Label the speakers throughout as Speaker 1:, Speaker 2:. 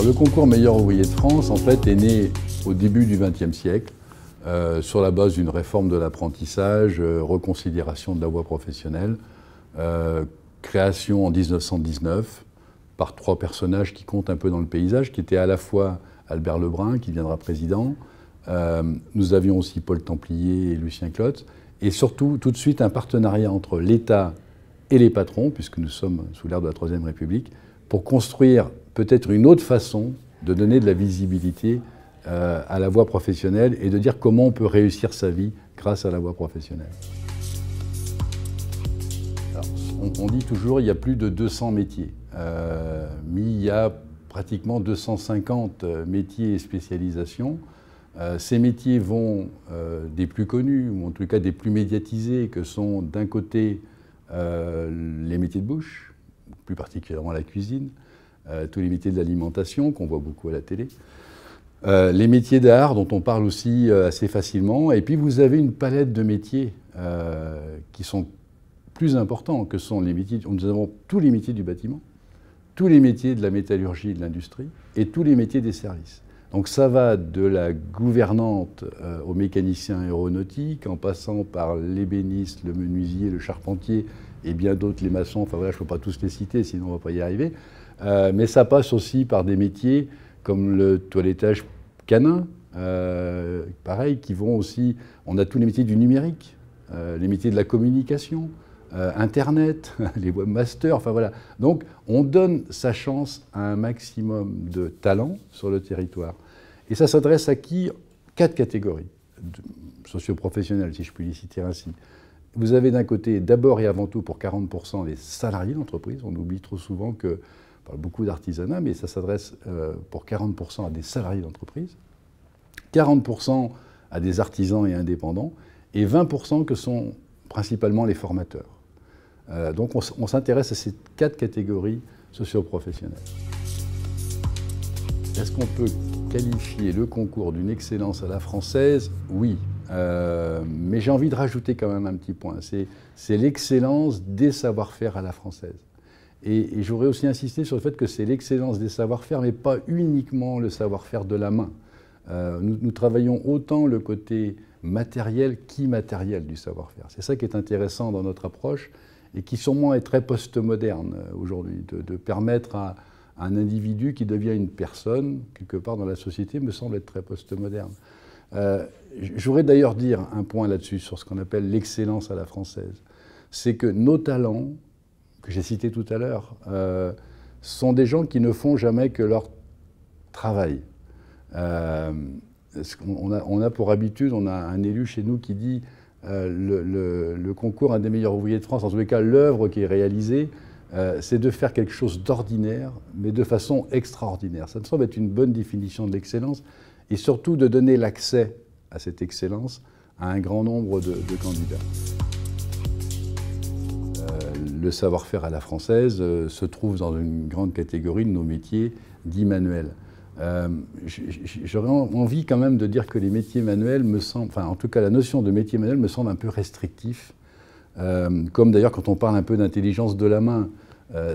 Speaker 1: Alors le concours meilleur ouvrier de France, en fait, est né au début du XXe siècle, sur la base d'une réforme de l'apprentissage, reconsidération de la voie professionnelle, création en 1919 par trois personnages qui comptent un peu dans le paysage, qui étaient à la fois Albert Lebrun, qui deviendra président, nous avions aussi Paul Templier et Lucien Clotte, et surtout, tout de suite, un partenariat entre l'État et les patrons, puisque nous sommes sous l'ère de la Troisième République, pour construire peut-être une autre façon de donner de la visibilité à la voie professionnelle et de dire comment on peut réussir sa vie grâce à la voie professionnelle. Alors, on dit toujours qu'il y a plus de 200 métiers, mais il y a pratiquement 250 métiers et spécialisations. Ces métiers vont des plus connus, ou en tout cas des plus médiatisés, que sont d'un côté les métiers de bouche, plus particulièrement la cuisine, tous les métiers de l'alimentation qu'on voit beaucoup à la télé, les métiers d'art dont on parle aussi assez facilement, et puis vous avez une palette de métiers qui sont plus importants, que sont les métiers, nous avons tous les métiers du bâtiment, tous les métiers de la métallurgie et de l'industrie, et tous les métiers des services. Donc ça va de la gouvernante au mécanicien aéronautique, en passant par l'ébéniste, le menuisier, le charpentier et bien d'autres, les maçons. Enfin voilà, je ne peux pas tous les citer, sinon on ne va pas y arriver. Mais ça passe aussi par des métiers comme le toilettage canin, pareil, qui vont aussi... On a tous les métiers du numérique, les métiers de la communication, Internet, les webmasters, enfin voilà. Donc on donne sa chance à un maximum de talents sur le territoire. Et ça s'adresse à qui? 4 catégories socio-professionnelles, si je puis les citer ainsi. Vous avez d'un côté, d'abord et avant tout, pour 40%, les salariés d'entreprise. On oublie trop souvent que, on parle beaucoup d'artisanat, mais ça s'adresse pour 40% à des salariés d'entreprise, 40% à des artisans et indépendants, et 20% que sont principalement les formateurs. Donc on s'intéresse à ces 4 catégories socio-professionnelles. Est-ce qu'on peut qualifier le concours d'une excellence à la française? Oui. Mais j'ai envie de rajouter quand même un petit point. C'est l'excellence des savoir-faire à la française. Et j'aurais aussi insisté sur le fait que c'est l'excellence des savoir-faire, mais pas uniquement le savoir-faire de la main. Nous travaillons autant le côté matériel qu'immatériel du savoir-faire. C'est ça qui est intéressant dans notre approche et qui sûrement est très post-moderne aujourd'hui, de permettre à un individu qui devient une personne, quelque part dans la société, me semble être très post-moderne. J'aurais d'ailleurs dire un point là-dessus, sur ce qu'on appelle l'excellence à la française. C'est que nos talents, que j'ai cités tout à l'heure, sont des gens qui ne font jamais que leur travail. On a pour habitude, on a un élu chez nous qui dit le concours un des meilleurs ouvriers de France, en tous les cas l'œuvre qui est réalisée, c'est de faire quelque chose d'ordinaire, mais de façon extraordinaire. Ça me semble être une bonne définition de l'excellence, et surtout de donner l'accès à cette excellence à un grand nombre de candidats. Le savoir-faire à la française se trouve dans une grande catégorie de nos métiers dits manuels. J'aurais envie quand même de dire que les métiers manuels me semblent, enfin en tout cas la notion de métier manuel me semble un peu restrictif, comme d'ailleurs quand on parle un peu d'intelligence de la main,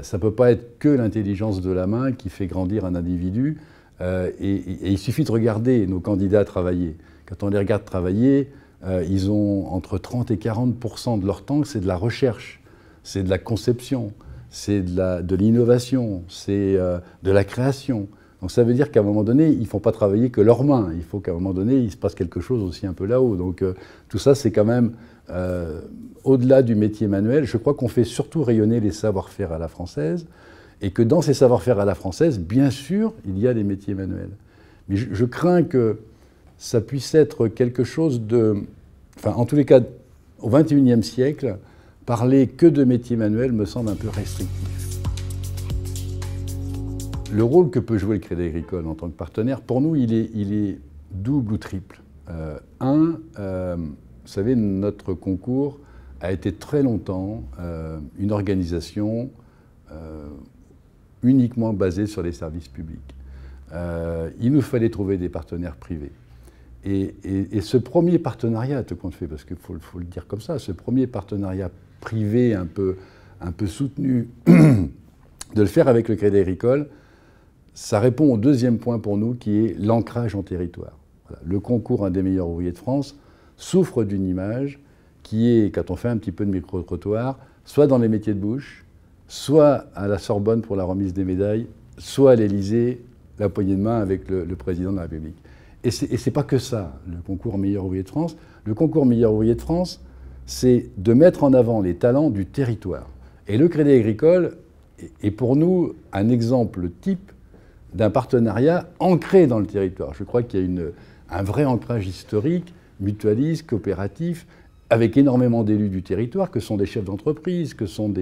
Speaker 1: ça ne peut pas être que l'intelligence de la main qui fait grandir un individu, et il suffit de regarder nos candidats travailler. Quand on les regarde travailler, ils ont entre 30 et 40% de leur temps, c'est de la recherche, c'est de la conception, c'est de l'innovation, c'est de la création. Donc ça veut dire qu'à un moment donné, ils ne font pas travailler que leurs mains. Il faut qu'à un moment donné, il se passe quelque chose aussi un peu là-haut. Donc tout ça, c'est quand même, au-delà du métier manuel, je crois qu'on fait surtout rayonner les savoir-faire à la française, et que dans ces savoir-faire à la française, bien sûr, il y a des métiers manuels. Mais je crains que ça puisse être quelque chose de... Enfin, en tous les cas, au XXIe siècle, parler que de métiers manuels me semble un peu restrictif. Le rôle que peut jouer le Crédit Agricole en tant que partenaire, pour nous, il est double ou triple. Vous savez, notre concours a été très longtemps une organisation uniquement basée sur les services publics. Il nous fallait trouver des partenaires privés. Et ce premier partenariat, tout compte fait, parce qu'il faut le dire comme ça, ce premier partenariat privé un peu soutenu, de le faire avec le Crédit Agricole, ça répond au deuxième point pour nous qui est l'ancrage en territoire. Voilà. Le concours Un des meilleurs ouvriers de France souffre d'une image qui est, quand on fait un petit peu de micro-trottoir, soit dans les métiers de bouche, soit à la Sorbonne pour la remise des médailles, soit à l'Élysée, la poignée de main avec le président de la République. Et c'est pas que ça, le concours meilleur ouvrier de France. Le concours meilleur ouvrier de France, c'est de mettre en avant les talents du territoire. Et le Crédit Agricole est pour nous un exemple type d'un partenariat ancré dans le territoire. Je crois qu'il y a un vrai ancrage historique, mutualiste, coopératif, avec énormément d'élus du territoire, que sont des chefs d'entreprise, que sont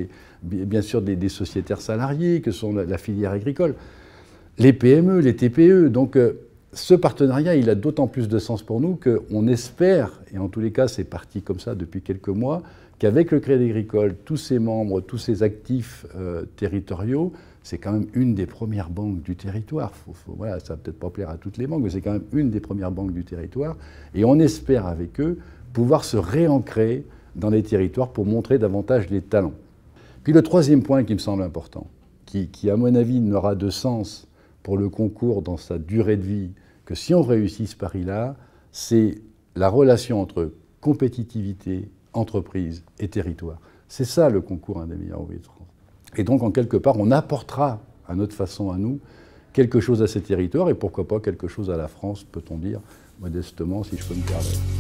Speaker 1: bien sûr des sociétaires salariés, que sont la filière agricole, les PME, les TPE. Donc ce partenariat, il a d'autant plus de sens pour nous qu'on espère, et en tous les cas c'est parti comme ça depuis quelques mois, qu'avec le Crédit Agricole, tous ses membres, tous ses actifs territoriaux, c'est quand même une des premières banques du territoire. Voilà, ça ne va peut-être pas plaire à toutes les banques, mais c'est quand même une des premières banques du territoire. Et on espère avec eux pouvoir se réancrer dans les territoires pour montrer davantage les talents. Puis le troisième point qui me semble important, qui à mon avis n'aura de sens pour le concours dans sa durée de vie que si on réussit ce pari-là, c'est la relation entre compétitivité, entreprise et territoire. C'est ça le concours Un des meilleurs ouvriers de France. Et donc, en quelque part, on apportera, à notre façon à nous, quelque chose à ces territoires et pourquoi pas quelque chose à la France, peut-on dire, modestement, si je peux me permettre.